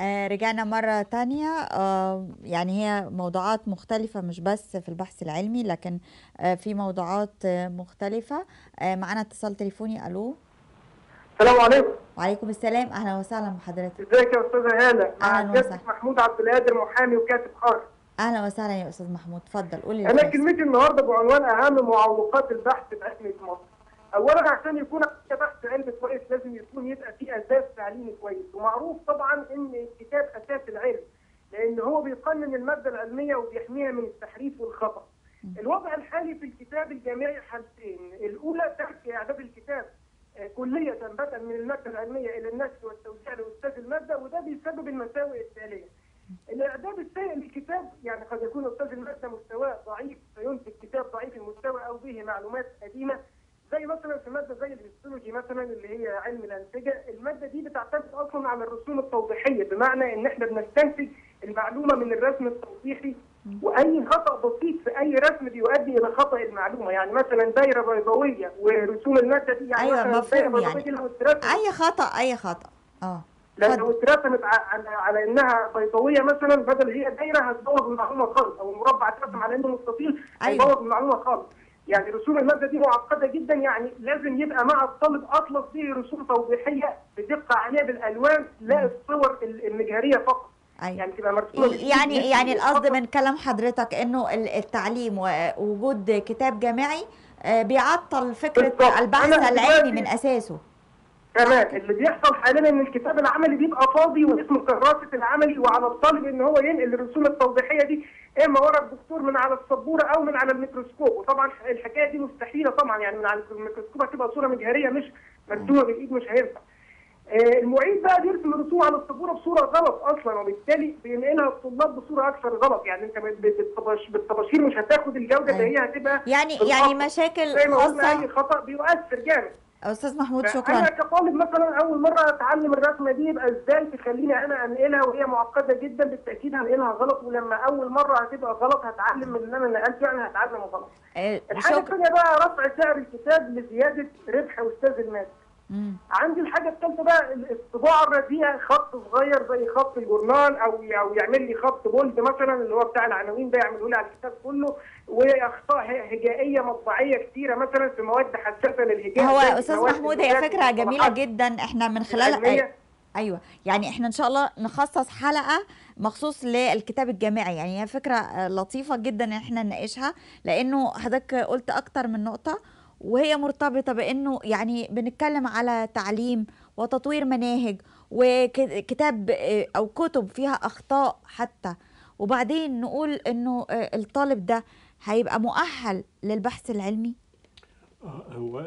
رجعنا مرة تانية. يعني هي موضوعات مختلفة، مش بس في البحث العلمي، لكن في موضوعات مختلفة. معانا اتصال تليفوني. ألو. السلام عليكم. وعليكم السلام، أهلا وسهلا بحضرتك. ازيك يا استاذه هاله؟ مع أهلا وسهلا. سيادتك محمود عبد القادر، محامي وكاتب خاص. أهلا وسهلا يا أستاذ محمود، اتفضل قولي اللي انا في نفسك. كلمتي النهارده بعنوان اهم معوقات البحث العلمي في مصر. اولا، عشان يكون بحث علمي كويس لازم يبقى فيه اساس تعليمي كويس، ومعروف طبعا ان الكتاب اساس العلم، لان هو بيقنن الماده العلميه وبيحميها من التحريف والخطا. الوضع الحالي في الكتاب الجامعي حالتين: الاولى ترك اعداد الكتاب كلية بدءا من المادة العلمية إلى النشر والتوزيع لأستاذ المادة، وده بيسبب المساوئ التالية. الإعداد السيء للكتاب، يعني قد يكون أستاذ المادة مستواه ضعيف فينتج كتاب ضعيف المستوى أو به معلومات قديمة، زي مثلا في مادة زي الهيستولوجي مثلا اللي هي علم الأنسجة. المادة دي بتعتمد أصلا على الرسوم التوضيحية، بمعنى إن إحنا بنستنتج المعلومة من الرسم التوضيحي، واي خطا بسيط في اي رسم بيؤدي الى خطا المعلومه. يعني مثلا دايره بيضاويه ورسوم الماده دي، يعني أيوة مثلا الدايره مفهوم، البيضاويه يعني دي لو اترسمت، أي خطأ أي خطأ. لو اتفضل. اترسمت على انها بيضاويه مثلا بدل هي دايره هتبوظ المعلومه خالص، او المربع اترسم على انه مستطيل أيوة. هيبوظ المعلومه خالص. يعني رسوم الماده دي معقده جدا، يعني لازم يبقى مع الطالب اطلس به رسوم توضيحيه بدقه عاليه بالالوان، لا الصور المجهريه فقط. أيوة. يعني تبقى مرسومه بالايد يعني مش القصد فقط. من كلام حضرتك انه التعليم ووجود كتاب جامعي بيعطل فكرة بالظبط. البحث انا العلمي من دلوقتي اساسه. صح تمام، كده؟ اللي بيحصل حاليا ان الكتاب العملي بيبقى فاضي واسمه كراسه العملي، وعلى الطالب ان هو ينقل الرسوم التوضيحيه دي اما ورا الدكتور من على السبوره او من على الميكروسكوب. وطبعا الحكايه دي مستحيله طبعا، يعني من على الميكروسكوب هتبقى صوره مجهريه مش مرسومه بالايد، مش هينفع. المعيد بقى بيرسم الرسوم على السبوره بصوره غلط اصلا، وبالتالي بينقلها الطلاب بصوره اكثر غلط. يعني انت بالطباشير مش هتاخد الجوده اللي ايوه. هي هتبقى يعني بالاصل. مشاكل زي ما قلنا خاصة. اي خطا بيؤثر جامد. استاذ محمود شكرا. فانا كطالب مثلا اول مره اتعلم الرسمه دي، يبقى ازاي تخليني انا انقلها وهي معقده جدا؟ بالتاكيد هنقلها غلط، ولما اول مره هتبقى غلط هتعلم من اللي انا نقلته، يعني هتعلم غلط. الحاجه شكرا. الثانيه بقى رفع سعر الكتاب لزياده ربح استاذ الماده. عندي الحاجه الثالثه بقى الطباعه الرديئه، خط صغير زي خط الجورنال او يعمل لي خط بولد مثلا اللي هو بتاع العناوين ده، يعمله لي على الكتاب كله، واخطاء هجائيه مطبعيه كتيره مثلا في مواد حساسه للهجاء هو زي استاذ مواد محمود هي اللغات فكرة جميلة والمصطلحات جدا، احنا من خلال العلميه. ايوه، يعني احنا ان شاء الله نخصص حلقة مخصوص للكتاب الجامعي. يعني هي فكرة لطيفة جدا ان احنا نناقشها، لانه حضرتك قلت اكتر من نقطة، وهي مرتبطة بانه يعني بنتكلم على تعليم وتطوير مناهج وكتاب او كتب فيها اخطاء حتى، وبعدين نقول انه الطالب ده هيبقى مؤهل للبحث العلمي. هو